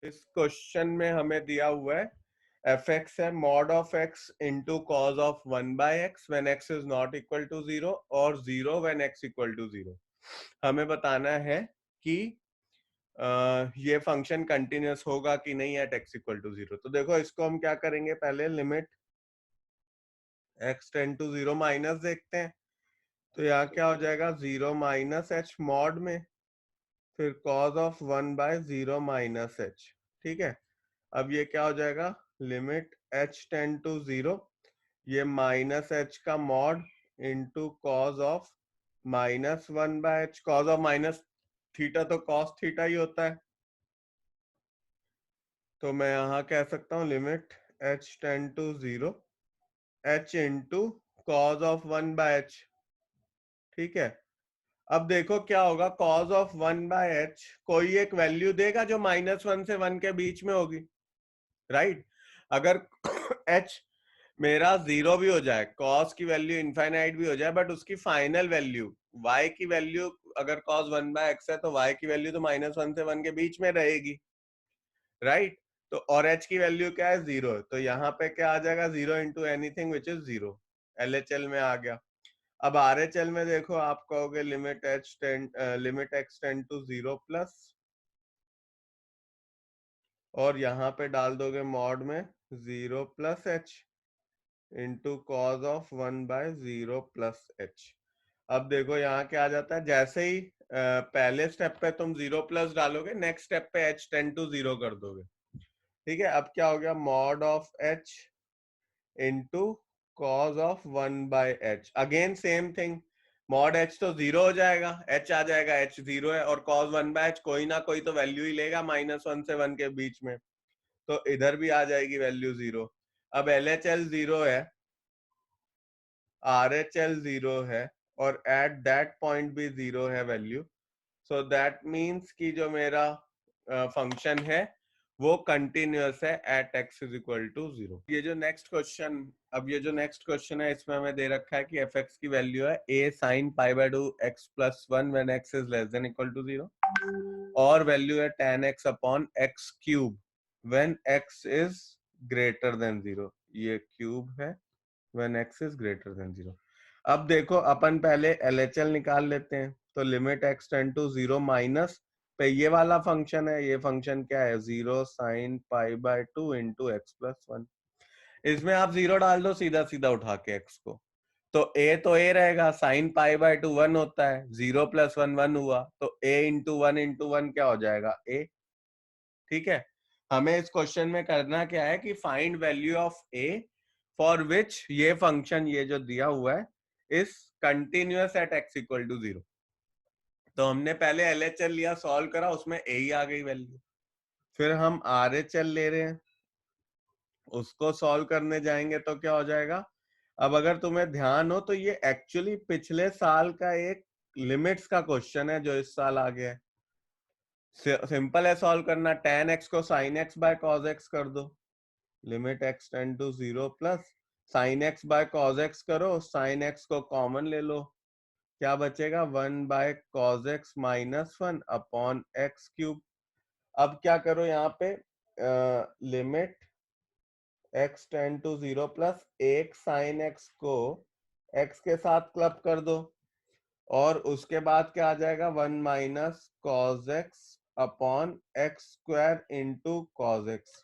इस क्वेश्चन में हमें दिया हुआ है एफ एक्स है mod of x into cos of 1/x when x is not equal to 0 और 0 व्हेन x इक्वल टू 0। हमें बताना है कि ये फंक्शन कंटिन्यूअस होगा कि नहीं एट x इक्वल टू 0। तो देखो इसको हम क्या करेंगे, पहले limit x tend to 0 minus देखते हैं। तो यहाँ क्या हो जाएगा 0 माइनस h मॉड में फिर cos ऑफ 1/0 माइनस h। ठीक है, अब ये क्या हो जाएगा लिमिट h टेंड टू 0, ये माइनस h का mod into cos of -1/h। Cos of minus theta तो कॉस थीटा ही होता है, तो मैं यहाँ कह सकता हूँ limit h tend to 0 h into cos of 1/h। ठीक है, अब देखो क्या होगा, कॉज ऑफ 1/h कोई एक वैल्यू देगा जो -1 से 1 के बीच में होगी, राइट। अगर h मेरा 0 भी हो जाए, cos की वैल्यू इनफाइनाइट भी हो जाए, बट उसकी फाइनल वैल्यू y की वैल्यू अगर cos 1/x है तो y की वैल्यू तो -1 से 1 के बीच में रहेगी, राइट। तो और h की वैल्यू क्या है 0, तो यहाँ पे क्या आ जाएगा 0 into anything which is 0, LHL में आ गया। अब RHL में देखो, आप कहोगे limit x tend to 0 plus, और यहाँ पे डाल दोगे मॉड में 0 plus h into cos of 1/0 plus h। अब देखो यहाँ क्या आ जाता है, जैसे ही पहले स्टेप पे तुम 0 प्लस डालोगे, नेक्स्ट स्टेप पे h टेंड टू 0 कर दोगे। ठीक है, अब क्या हो गया mod of h into cos of 1/h। Again same thing, mod h तो 0 हो जाएगा, h आ जाएगा, h 0 है, और कॉज 1/h कोई ना कोई तो वैल्यू ही लेगा -1 से 1 के बीच में, तो इधर भी आ जाएगी वैल्यू 0। अब LHL 0 है, RHL 0 है, और एट दैट पॉइंट भी 0 है वैल्यू। सो दैट मीन्स कि जो मेरा फंक्शन है वो कंटिन्यूअस है at x is equal to 0। ये जो नेक्स्ट क्वेश्चन है इसमें हमें दे रखा है कि f(x) की वैल्यू है a sin π/2 x plus 1 when x is less than equal to 0, और वैल्यू है tan x upon x cube when x is greater than 0। ये क्यूब है when x is greater than 0। अब देखो अपन पहले LHL निकाल लेते हैं, तो limit x tend to 0 minus पे ये वाला फंक्शन है, ये फंक्शन क्या है 0 sin π/2 इंटू x प्लस 1। इसमें आप 0 डाल दो सीधा सीधा उठा के x को, तो a रहेगा, sin π/2 1 होता है, 0 प्लस 1 1 हुआ, तो a इंटू 1 क्या हो जाएगा a। ठीक है, हमें इस क्वेश्चन में करना क्या है कि find value of a for which ये फंक्शन, ये जो दिया हुआ है, is continuous at x equal to 0। तो हमने पहले LHL लिया, सॉल्व करा, उसमें a ही आ गई वैल्यू। फिर हम RHL ले रहे हैं, उसको सॉल्व करने जाएंगे तो क्या हो जाएगा। अब अगर तुम्हें ध्यान हो तो ये एक्चुअली पिछले साल का एक लिमिट्स का क्वेश्चन है जो इस साल आ गया है। सिंपल है सॉल्व करना, tan x को sin x by cos x कर दो, limit x tend to 0 plus sin x by cos x करो, sin x को कॉमन ले लो, क्या बचेगा 1 by cos x minus 1 upon x cube. अब क्या करो यहाँ पे limit x tend to 0 plus एक sin x को x के साथ क्लब कर दो, और उसके बाद क्या आ जाएगा 1 minus cos x upon x square into cos x।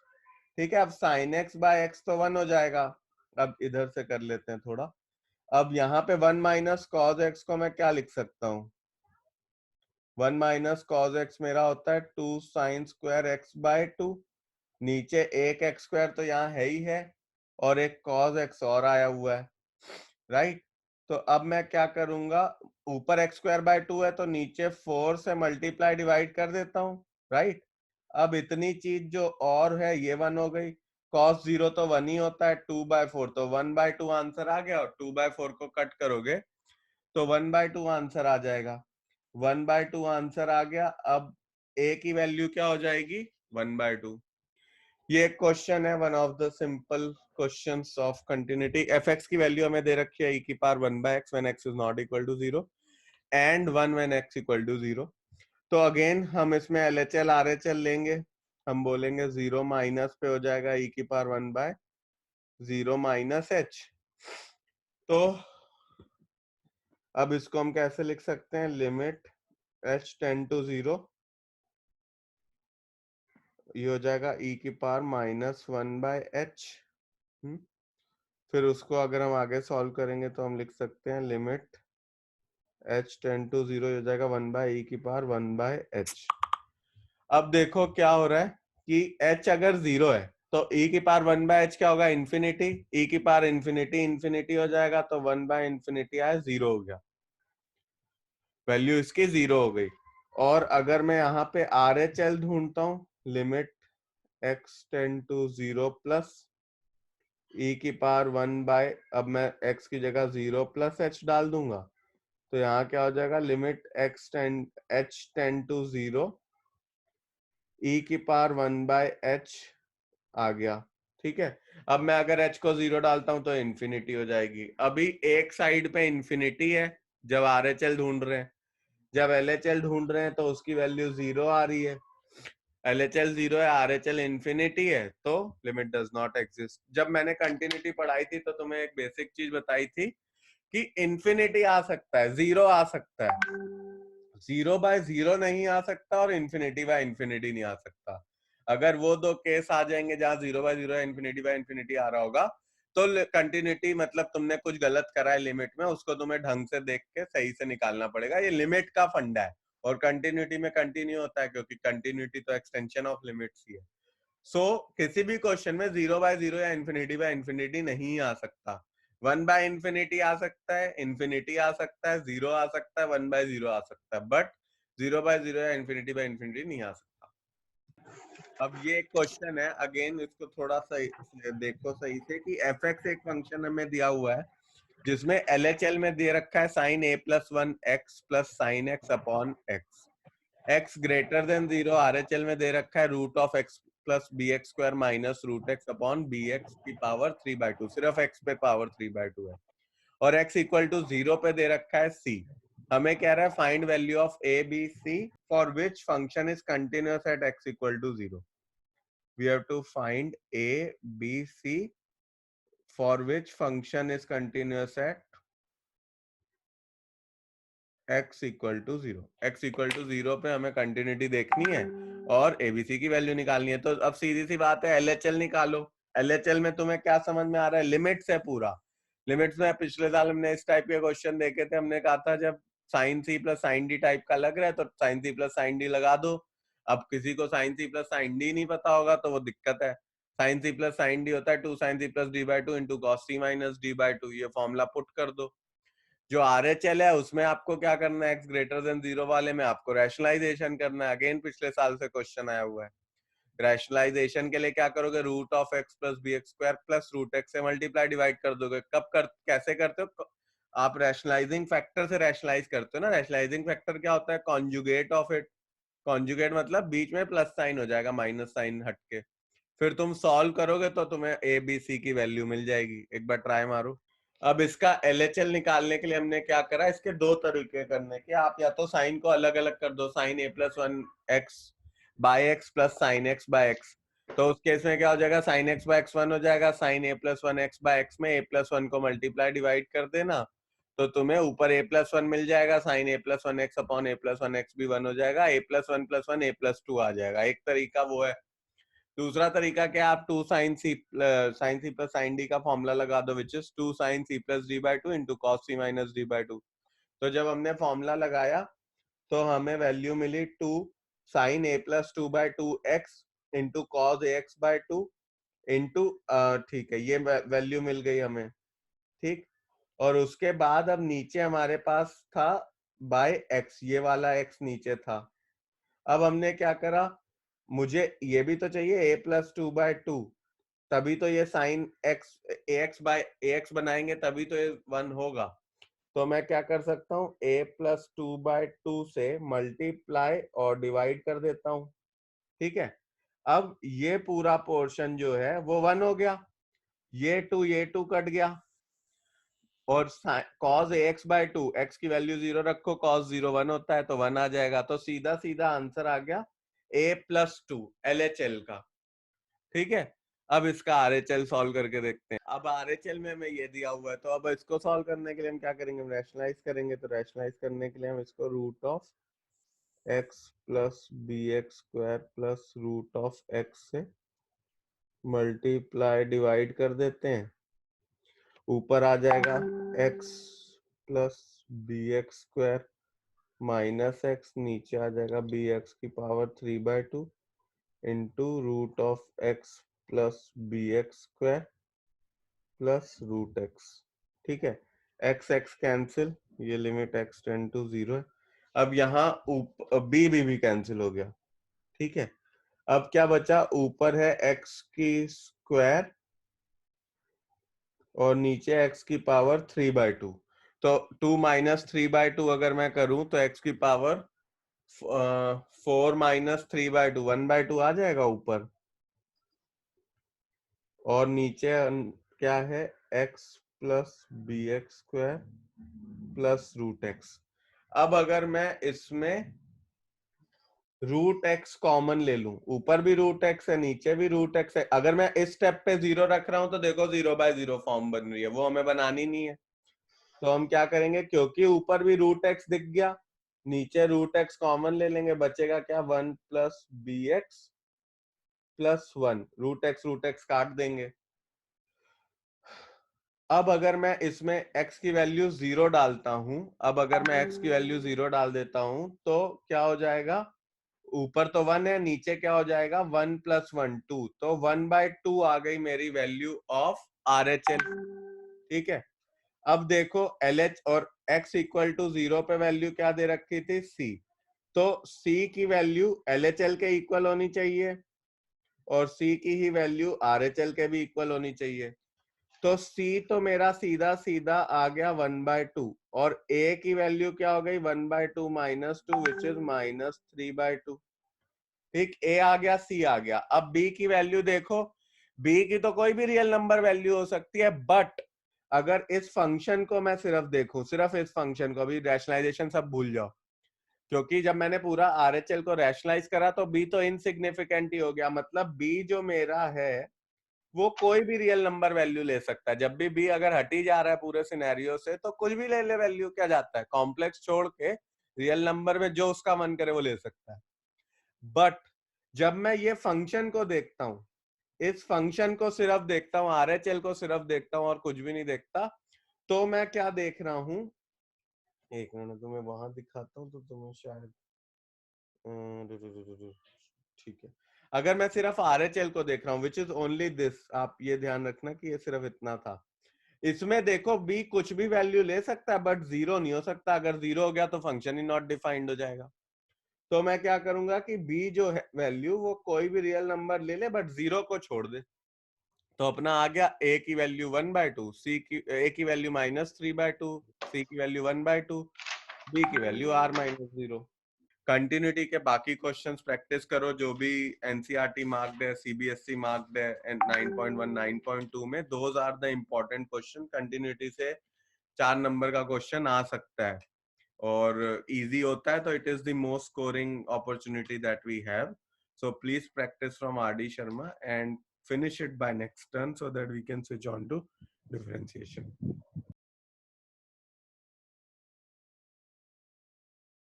ठीक है, अब sin x बाय x तो 1 हो जाएगा। अब इधर से कर लेते हैं थोड़ा, अब यहाँ पे 1 माइनस cos x को मैं क्या लिख सकता हूँ, 1 माइनस cos x मेरा होता है 2 sin स्क्वायर x बाय 2, नीचे एक x स्क्वायर तो यहाँ है ही है, और एक cos x और आया हुआ है, राइट। तो अब मैं क्या करूंगा, ऊपर एक्स स्क्वायर बाय 2 है तो नीचे 4 से मल्टीप्लाई डिवाइड कर देता हूँ, राइट। अब इतनी चीज जो और है ये 1 हो गई, cos 0 तो 1 ही होता है, 2/4 तो 1/2 आंसर आ गया, और 2/4 को कट करोगे तो 1/2 आंसर आ जाएगा, 1/2 आंसर आ गया। अब a की वैल्यू क्या हो जाएगी 1/2। ये एक क्वेश्चन है, one of the simple questions of continuity. fx की वैल्यू हमें दे रखी है e की power 1/x when x is not equal to 0 and 1 when x equal to 0। तो अगेन हम इसमें LHL RHL लेंगे, हम बोलेंगे 0 माइनस पे हो जाएगा e की पावर 1/0 माइनस h। तो अब इसको हम कैसे लिख सकते हैं, लिमिट h टेंड टू 0, ये हो जाएगा e की पावर -1/h। फिर उसको अगर हम आगे सॉल्व करेंगे तो हम लिख सकते हैं लिमिट h टेंड टू 0 हो जाएगा 1/e की पावर 1/h। अब देखो क्या हो रहा है कि h अगर 0 है तो e की पावर 1/h क्या होगा, इन्फिनिटी। e की पावर इन्फिनिटी इन्फिनिटी हो जाएगा, तो 1/∞ आया, 0 हो गया, वैल्यू इसकी 0 हो गई। और अगर मैं यहाँ पे RHL ढूंढता हूँ, limit x tend to 0 plus e की पावर 1/, अब मैं x की जगह 0 प्लस h डाल दूंगा, तो यहाँ क्या हो जाएगा, limit h tend to 0 e की पावर 1/h आ गया। ठीक है, अब मैं अगर h को 0 डालता हूं तो इन्फिनिटी हो जाएगी। अभी एक साइड पे इन्फिनिटी है जब RHL ढूंढ रहे हैं, जब LHL ढूंढ रहे हैं तो उसकी वैल्यू 0 आ रही है। LHL 0 है, RHL इन्फिनिटी है, तो लिमिट डज नॉट एग्जिस्ट। जब मैंने कंटिन्यूटी पढ़ाई थी तो तुम्हें एक बेसिक चीज बताई थी कि इन्फिनिटी आ सकता है, 0 आ सकता है, 0/0 नहीं आ सकता और इन्फिनिटी नहीं आ सकता। अगर वो दो केस आ जाएंगे जहां 0/0 या इन्फिनिटी आ रहा होगा तो कंटिन्यूटी मतलब तुमने कुछ गलत करा है लिमिट में, उसको तुम्हें ढंग से देख के सही से निकालना पड़ेगा। ये लिमिट का फंडा है, और कंटिन्यूटी में कंटिन्यू होता है क्योंकि कंटिन्यूटी तो एक्सटेंशन ऑफ लिमिट्स ही है। किसी भी क्वेश्चन में 0/0 या इन्फिनिटी नहीं आ सकता। 1/∞ आ सकता है, इन्फिनिटी आ सकता है, 0 आ सकता है, 1/0 आ सकता है, बट 0/0 या इन्फिनिटी नहीं आ सकता। अब ये एक क्वेश्चन है, अगेन इसको थोड़ा सही देखो सही से कि fx एक फंक्शन हमें दिया हुआ है जिसमें LHL में दे रखा है sin a+1x plus sin x upon x, x greater than 0 RHL में दे रखा है √(x plus bx² minus √x upon bx की पावर 3/2, सिर्फ x पे पावर 3/2 है, और x इक्वल टू 0 पे दे रखा है c। हमें कह रहा है find value of a b c for which function is continuous at x equal to 0। We have to find a b c for which function is continuous at x equal to 0। x equal to 0 पे हमें continuity देखनी है और ABC की value निकालनी है। तो अब सीधी सी बात है, LHL निकालो। LHL में तुम्हें क्या समझ में आ रहा है, लिमिट्स है पूरा। लिमिट्स में पिछले साल हमने इस टाइप के क्वेश्चन देखे थे, हमने कहा था जब sine C plus sine D type का लग रहा है तो sine C plus sine D लगा दो। अब किसी को sine C plus sine D नहीं पता होगा तो वो दिक्कत है। Sine C plus sine D होता है 2 sin c plus d/2 into cos C minus d/2, ये फॉर्मूला पुट कर दो। जो RHL है उसमें आपको क्या करना है, x ग्रेटर देन 0 वाले में आपको रैशनलाइजेशन करना है। अगेन पिछले साल से क्वेश्चन आया हुआ है। रैशनलाइजेशन के लिए क्या करोगे, √(x plus bx² plus √x से मल्टीप्लाई डिवाइड कर दोगे। कैसे करते हो आप, रैशनलाइजिंग फैक्टर से रैशनलाइज करते हो ना। रैशनलाइजिंग फैक्टर क्या होता है, कॉन्जुगेट ऑफ इट। कॉन्जुगेट मतलब बीच में प्लस साइन हो जाएगा, माइनस साइन हटके। फिर तुम सॉल्व करोगे तो तुम्हें ए बी सी की वैल्यू मिल जाएगी। एक बार ट्राई मारो। अब इसका LHL निकालने के लिए हमने क्या करा, इसके दो तरीके करने के। आप या तो साइन को अलग अलग कर दो, sine a+1x by x plus sine x by x, तो उस केस में क्या हो जाएगा, साइन x बाय x 1 हो जाएगा। साइन a+1x बाय x में a+1 को मल्टीप्लाई डिवाइड कर देना तो तुम्हें ऊपर a+1 मिल जाएगा। साइन a+1x अपॉन a+1x भी 1 हो जाएगा, a+1 + 1 a+2 आ जाएगा। एक तरीका वो है। दूसरा तरीका क्या, आप 2 sin c plus sin d का फॉर्मूला लगा दो, which is 2 sin c plus d/2 into cos c minus d/2। तो जब हमने फॉर्मूला लगाया तो हमें वैल्यू मिली 2 sin a+2/2x into cos ax/2 into, ठीक है, ये वैल्यू मिल गई हमें। ठीक, और उसके बाद अब नीचे हमारे पास था बाय x, ये वाला x नीचे था। अब हमने क्या करा, मुझे ये भी तो चाहिए a+2/2, तभी तो ये साइन x ax बनाएंगे तभी तो ये 1 होगा। तो मैं क्या कर सकता हूँ, a+2/2 से मल्टीप्लाई और डिवाइड कर देता हूँ। ठीक है, अब ये पूरा पोर्शन जो है वो 1 हो गया, ये 2 कट गया, और cos ax/2, x की वैल्यू 0 रखो, cos 0 1 होता है तो 1 आ जाएगा। तो सीधा सीधा आंसर आ गया a+2 LHL का, ठीक है। अब इसका RHL सॉल्व करके देखते हैं। अब RHL में हमें ये दिया हुआ है, तो अब इसको सॉल्व करने के लिए हम क्या करेंगे, हम रैशनलाइज करेंगे। तो रैशनलाइज करने के लिए हम इसको root of x plus b x square plus root of x से मल्टीप्लाई डिवाइड कर देते हैं। ऊपर आ जाएगा x plus b x square minus x, नीचे आ जाएगा बी एक्स की power 3/2 into root of x plus b x square plus root x, ठीक है। एक्स एक्स कैंसिल, ये लिमिट x टेंड टू 0 है। अब यहाँ b भी कैंसिल हो गया, ठीक है। अब क्या बचा, ऊपर है x की स्क्वायर और नीचे x की पावर 3/2। तो 2 माइनस 3/2 अगर मैं करूं तो x की पावर 4 माइनस 3/2 1/2 आ जाएगा ऊपर, और नीचे क्या है, x plus b x square plus root x. अब अगर मैं इसमें रूट एक्स कॉमन ले लूं, ऊपर भी रूट एक्स है नीचे भी रूट एक्स है, अगर मैं इस स्टेप पे 0 रख रहा हूं तो देखो 0/0 फॉर्म बन रही है, वो हमें बनानी नहीं है। तो हम क्या करेंगे, क्योंकि ऊपर भी रूट एक्स दिख गया, नीचे रूट एक्स कॉमन ले लेंगे, बचेगा क्या, 1 plus b x plus 1, root x काट देंगे। अब अगर मैं इसमें x की वैल्यू 0 डालता हूं, अब अगर मैं x की वैल्यू 0 डाल देता हूं तो क्या हो जाएगा, ऊपर तो 1 है, नीचे क्या हो जाएगा, 1 प्लस 1 2, तो 1/2 आ गई मेरी वैल्यू ऑफ RHL, ठीक है। अब देखो LH और x इक्वल टू 0 पे वैल्यू क्या दे रखी थी, c, तो c की वैल्यू LHL के इक्वल होनी चाहिए और c की ही वैल्यू RHL के भी इक्वल होनी चाहिए। तो c तो मेरा सीधा सीधा आ गया 1/2, और a की वैल्यू क्या हो गई, 1/2 माइनस 2 विच इज माइनस 3/2, ठीक। a आ गया, c आ गया। अब b की वैल्यू देखो, b की तो कोई भी रियल नंबर वैल्यू हो सकती है, बट अगर इस फंक्शन को मैं सिर्फ देखूं, सिर्फ इस फंक्शन को, अभी रैशनलाइजेशन सब भूल जाओ, क्योंकि जब मैंने पूरा RHL को रैशनलाइज करा तो b तो इनसिग्निफिकेंट ही हो गया, मतलब b जो मेरा है वो कोई भी रियल नंबर वैल्यू ले सकता है। जब भी b अगर हट ही जा रहा है पूरे सिनेरियो से तो कुछ भी ले ले वैल्यू, क्या जाता है, कॉम्प्लेक्स छोड़ के रियल नंबर में जो उसका मन करे वो ले सकता है। बट जब मैं ये फंक्शन को देखता हूं, इस फंक्शन को सिर्फ देखता हूं, RHL को सिर्फ देखता हूं और कुछ भी नहीं देखता, तो मैं क्या देख रहा हूं, एक मिनट तुम्हें वहां दिखाता हूं तो तुम्हें शायद ठीक है। अगर मैं सिर्फ RHL को देख रहा हूं विच इज ओनली दिस, आप ये ध्यान रखना कि ये सिर्फ इतना था, इसमें देखो b कुछ भी वैल्यू ले सकता है बट 0 नहीं हो सकता, अगर 0 हो गया तो फंक्शन ही नॉट डिफाइंड हो जाएगा। तो मैं क्या करूंगा कि b जो है वैल्यू वो कोई भी रियल नंबर ले ले बट 0 को छोड़ दे। तो अपना आ गया a की वैल्यू 1/2, a की वैल्यू -3/2, c की वैल्यू 1/2, b की वैल्यू r-0। कंटिन्यूटी के बाकी क्वेश्चंस प्रैक्टिस करो, जो भी एनसीईआरटी मार्क्ड है, सीबीएसई मार्क्ड है, एंड 9.1 9.2 में, those are the important question. Continuity से 4 नंबर का क्वेश्चन आ सकता है और इजी होता है, तो it is the most scoring opportunity that we have. So please practice from RD Sharma and finish it by next turn so that we can switch on to differentiation.